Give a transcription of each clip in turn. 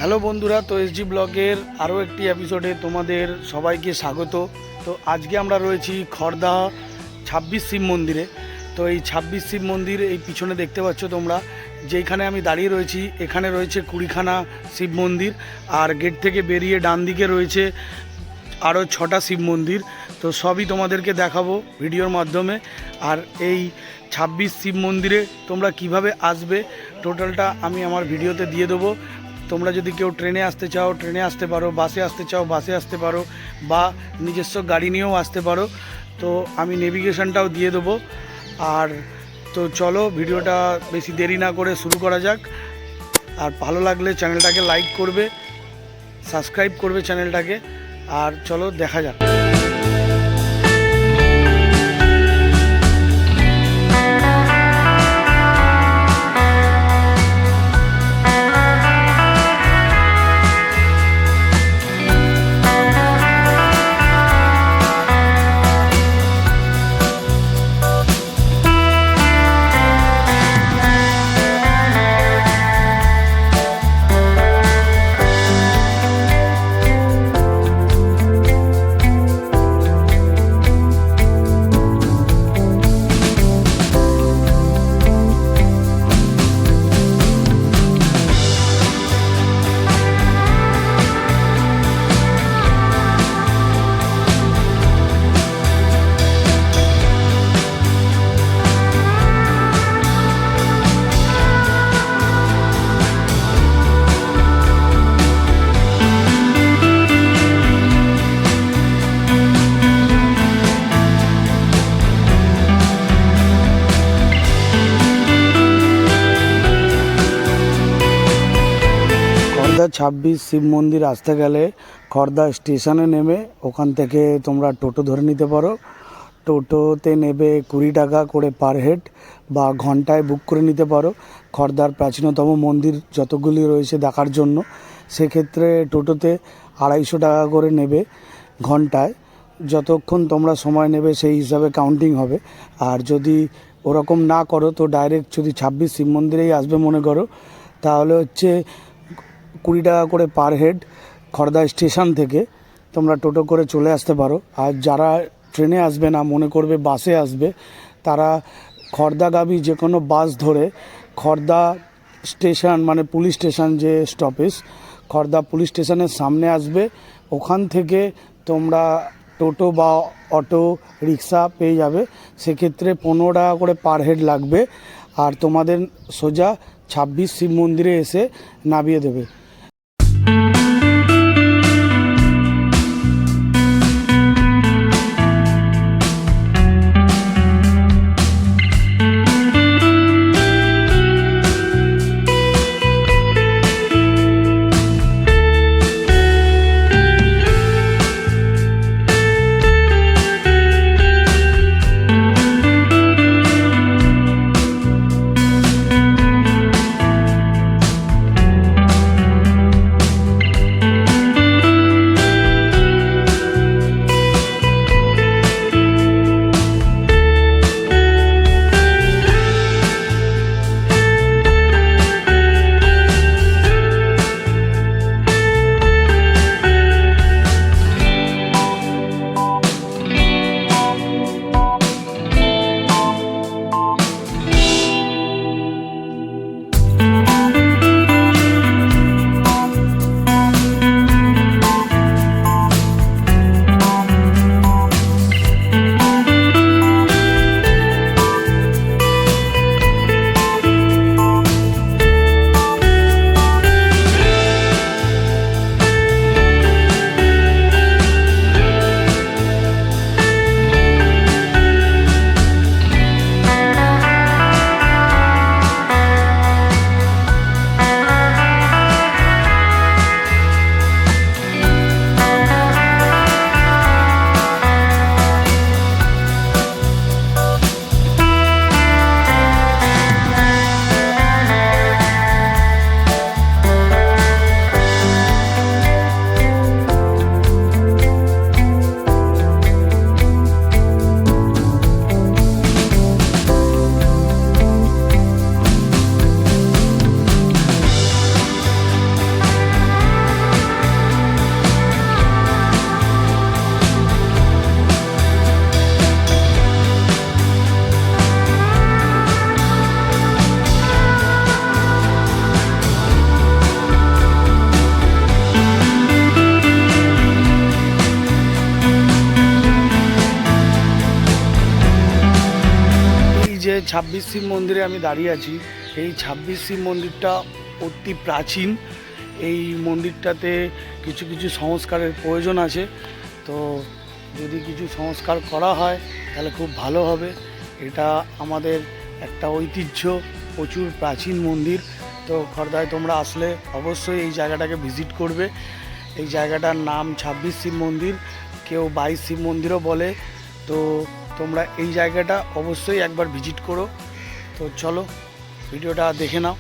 Hello বন্ধুরা, তো SG ব্লগের আরও একটি এপিসোডে তোমাদের সবাইকে স্বাগত। তো আজকে আমরা রয়েছি খড়দা 26 শিব মন্দিরে। তো এই 26 শিব মন্দির এই পিছনে দেখতে পাচ্ছ তোমরা, যেখানে আমি দাঁড়িয়ে রয়েছি এখানে রয়েছে 20খানা শিব মন্দির, আর গেট থেকে বেরিয়ে ডান দিকে রয়েছে আরও 6টা শিব মন্দির। তো সবই তোমাদেরকে দেখাবো ভিডিওর মাধ্যমে। আর এই 26 শিব মন্দিরে তোমরা কিভাবে আসবে টোটালটা আমি আমার ভিডিওতে দিয়ে দেবো। তোমরা যদি কেউ ট্রেনে আসতে চাও ট্রেনে আসতে পারো, বাসে আসতে চাও বাসে আসতে পারো, বা নিজস্ব গাড়ি নিয়েও আসতে পারো। তো আমি নেভিগেশনটাও দিয়ে দেবো। আর তো চলো ভিডিওটা বেশি দেরি না করে শুরু করা যাক। আর ভালো লাগলে চ্যানেলটাকে লাইক করবে, সাবস্ক্রাইব করবে চ্যানেলটাকে। আর চলো দেখা যাক। খড়দা 26 শিব মন্দির আসতে গেলে খড়দা স্টেশনে নেমে ওখান থেকে তোমরা টোটো ধরে নিতে পারো। টোটোতে নেবে 20 টাকা করে পার হেড, বা ঘন্টায় বুক করে নিতে পারো খড়দার প্রাচীনতম মন্দির যতগুলি রয়েছে দেখার জন্য। সেক্ষেত্রে টোটোতে 250 টাকা করে নেবে ঘন্টায়। যতক্ষণ তোমরা সময় নেবে সেই হিসাবে কাউন্টিং হবে। আর যদি ওরকম না করো তো ডাইরেক্ট যদি 26 শিব মন্দিরেই আসবে মনে করো, তাহলে হচ্ছে 20 টাকা করে পার হেড খড়দা স্টেশন থেকে তোমরা টোটো করে চলে আসতে পারো। আর যারা ট্রেনে আসবে না, মনে করবে বাসে আসবে, তারা খড়দাগামী যে কোনো বাস ধরে খড়দা স্টেশন মানে পুলিশ স্টেশন যে স্টপেজ, খড়দা পুলিশ স্টেশনের সামনে আসবে। ওখান থেকে তোমরা টোটো বা অটো রিক্সা পেয়ে যাবে। সেক্ষেত্রে 15 টাকা করে পার হেড লাগবে। আর তোমাদের সোজা 26 শিব মন্দিরে এসে নামিয়ে দেবে। 26 শিব মন্দিরে আমি দাঁড়িয়ে আছি। এই 26 শিব মন্দিরটা অতি প্রাচীন। এই মন্দিরটাতে কিছু কিছু সংস্কারের প্রয়োজন আছে, তো যদি কিছু সংস্কার করা হয় তাহলে খুব ভালো হবে। এটা আমাদের একটা ঐতিহ্য, প্রচুর প্রাচীন মন্দির। তো খড়দায় তোমরা আসলে অবশ্যই এই জায়গাটাকে ভিজিট করবে। এই জায়গাটার নাম 26 শিব মন্দির, কেউ 22 শিব মন্দিরও বলে। তো তোমরা এই জায়গাটা অবশ্যই একবার ভিজিট করো। তো চলো ভিডিওটা দেখে নাও।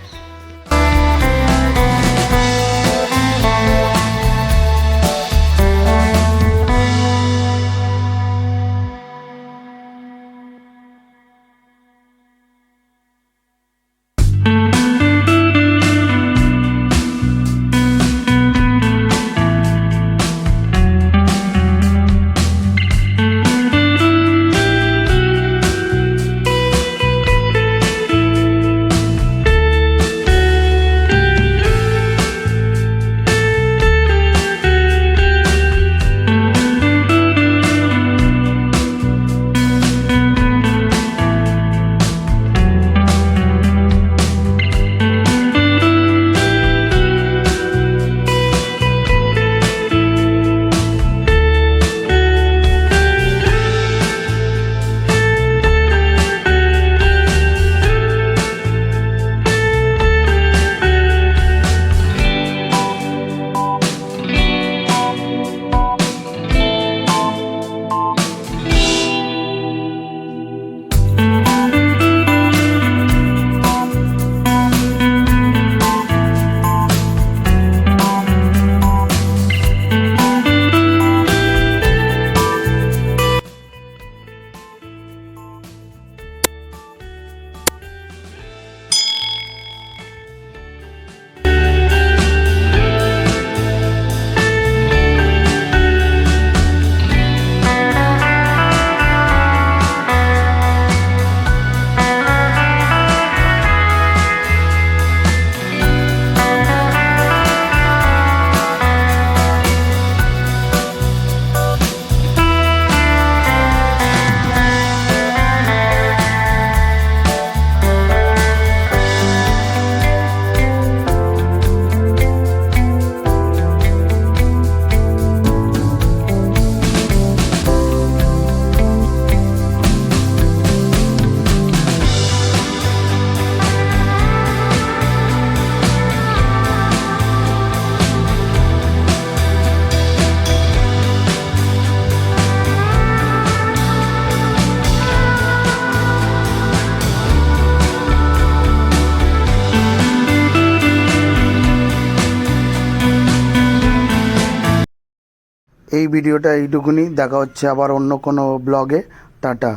এই ভিডিওটা এইটুকুনি, দেখা হচ্ছে আবার অন্য কোনো ব্লগে। টাটা।